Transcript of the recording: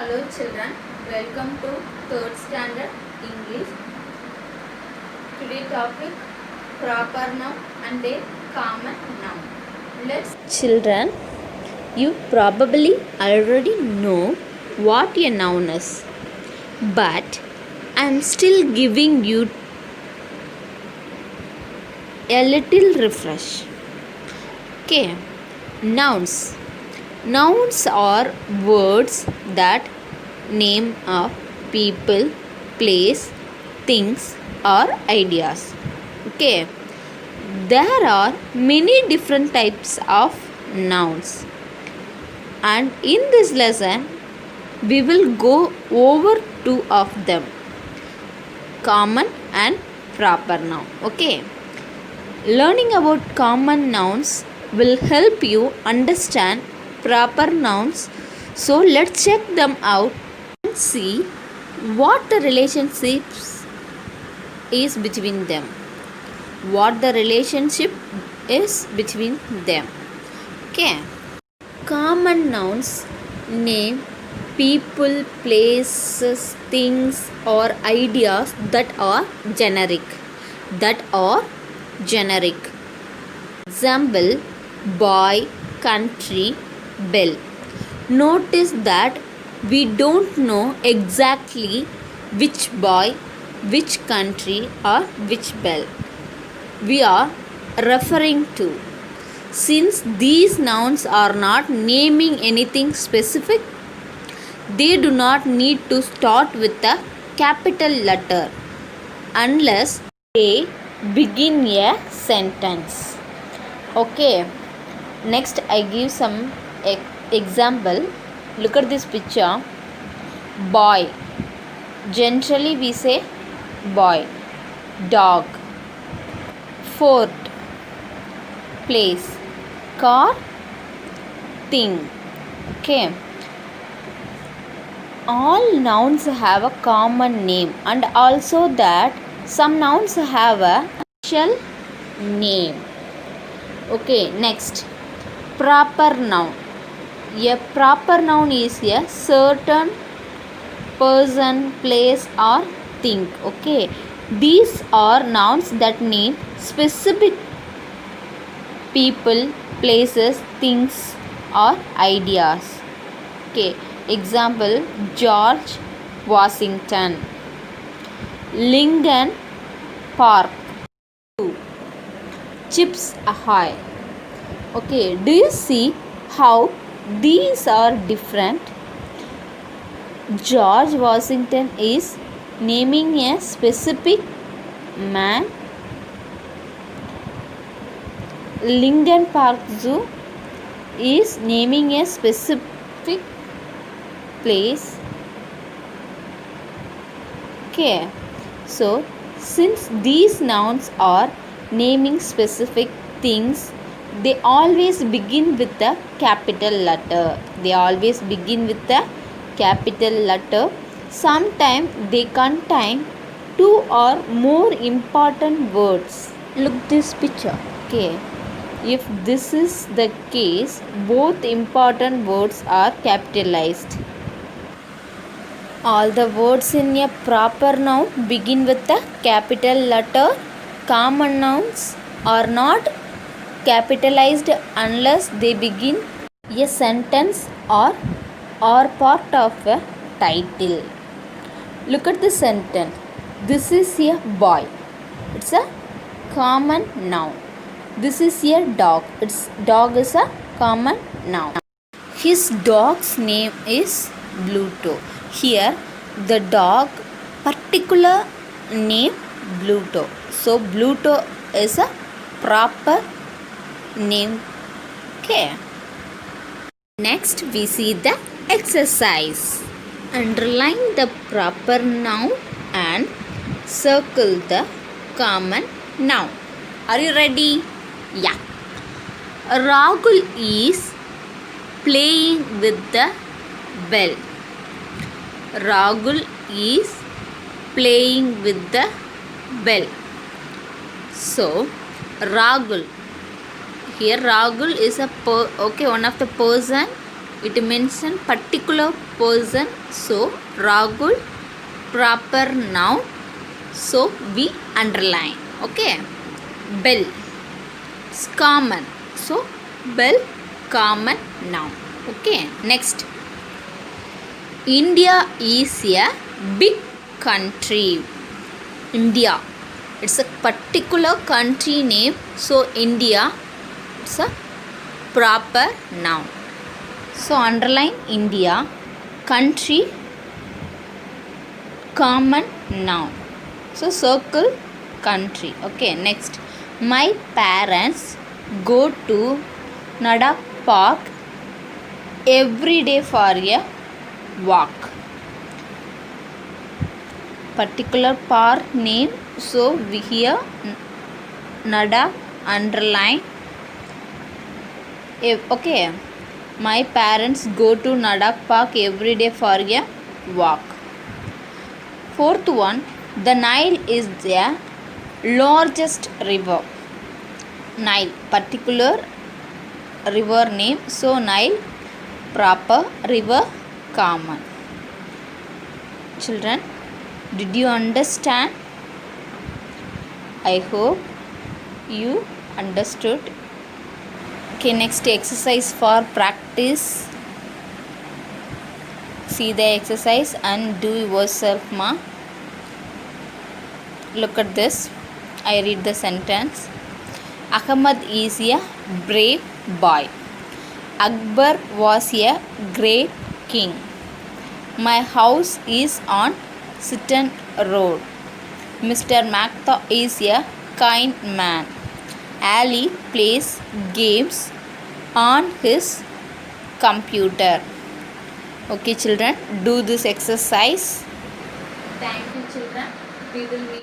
Hello children, welcome to 3rd standard English. Today topic proper noun and a common noun. Let's Children, you probably already know what a noun is, but I'm still giving you a little refresh. Okay, nouns. Nouns are words that name a people, place, things, or ideas. Okay, there are many different types of nouns, and in this lesson, we will go over two of them, common and proper noun. Okay, learning about common nouns will help you understand proper nouns. So let's check them out and see what the relationships is between them. What the relationship is between them. Okay. Common nouns name people, places, things, or ideas that are generic. Example: boy, country, bell. Notice that we don't know exactly which boy, which country, or which bell we are referring to. Since these nouns are not naming anything specific, they do not need to start with a capital letter unless they begin a sentence. Okay, next I give some example. Look at this picture. Boy. Generally we say boy. Dog. Fort. Place. Car. Thing. Okay. All nouns have a common name, and also that some nouns have a special name. Okay, next, proper noun. A proper noun is a certain person, place, or thing. Okay, these are nouns that name specific people, places, things, or ideas. Okay, example: George Washington, Lincoln Park, Chips Ahoy. Okay, do you see how these are different? George Washington is naming a specific man. Lincoln Park Zoo is naming a specific place. Okay, so since these nouns are naming specific things, they always begin with the capital letter. Sometimes they contain two or more important words. Look this picture. Okay, if this is the case, both important words are capitalized. All the words in a proper noun begin with a capital letter. Common nouns are not capitalized unless they begin a sentence or are part of a title. Look at the sentence. This is a boy. It's a common noun. This is a dog. Dog is a common noun. His dog's name is Bluto. Here the dog particular name Bluto. So Bluto is a proper name. Okay. Next we see the exercise. Underline the proper noun and circle the common noun. Are you ready? Yeah. Rahul is playing with the bell. Rahul is playing with the bell. So Rahul, here Rahul is one of the person it means a particular person. So Rahul, proper noun, so we underline. Okay. Bell, it's common, so bell, common noun. Okay. Next, India is a big country. India, it's a particular country name, so India, it's a proper noun. So underline India, country, common noun. So circle country. Okay. Next, my parents go to Nadak Park every day for a walk. Particular park name, so we here Nadak, underline. Okay. My parents go to Nadak Park every day for a walk. Fourth one, the Nile is the largest river. Nile, particular river name, so Nile, proper, river, common. Children, did you understand? I hope you understood. Okay, next exercise for practice. See the exercise and do yourself, ma. Look at this. I read the sentence. Ahmad is a brave boy. Akbar was a great king. My house is on Sutton Road. Mr. Makta is a kind man. Ali plays games on his computer. Okay, children, do this exercise. Thank you, children. We will meet